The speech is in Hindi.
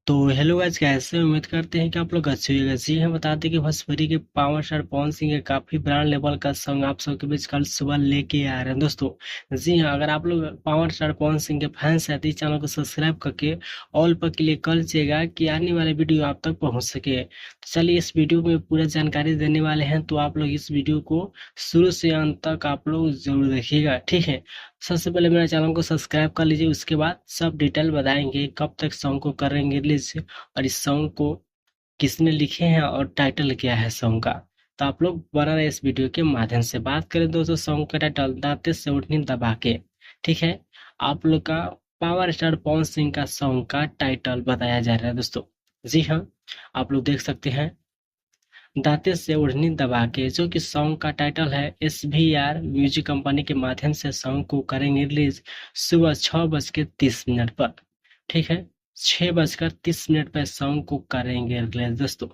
तो हेलो गाइस, कैसे हैं? उम्मीद करते हैं कि आप लोग अच्छे होंगे। जी हैं, बता दें कि भोजपुरी के पावर स्टार पवन सिंह के काफी ब्रांड लेवल का सॉन्ग आप सबके बीच कल सुबह लेके आ रहे हैं दोस्तों। जी हाँ, अगर आप लोग पावर स्टार पवन सिंह के फैंस हैं तो इस चैनल को सब्सक्राइब करके ऑल पर क्लिक कर लीजिएगा कि आने वाले वीडियो आप तक पहुंच सके। तो चलिए, इस वीडियो में पूरा जानकारी देने वाले हैं, तो आप लोग इस वीडियो को शुरू से अंत तक आप लोग जरूर देखिएगा, ठीक है। सबसे पहले मेरे चैनल को सब्सक्राइब कर लीजिए, उसके बाद सब डिटेल बताएंगे कब तक सॉन्ग को करेंगे रिलीज और इस सॉन्ग को किसने लिखे हैं और टाइटल क्या है सॉन्ग का। तो आप लोग बना रहे इस वीडियो के माध्यम से। बात करें दोस्तों सॉन्ग का टाइटल दांते से उठनी दबा के, ठीक है। आप लोग का पावर स्टार पवन सिंह का सॉन्ग का टाइटल बताया जा रहा है दोस्तों। जी हाँ, आप लोग देख सकते हैं दांते से ओढ़नी दबा के, जो कि सॉन्ग का टाइटल है। SVR म्यूजिक कंपनी के माध्यम से सॉन्ग को करेंगे रिलीज सुबह 6:30 पर, ठीक है। 6:30 पर सॉन्ग को करेंगे रिलीज दोस्तों।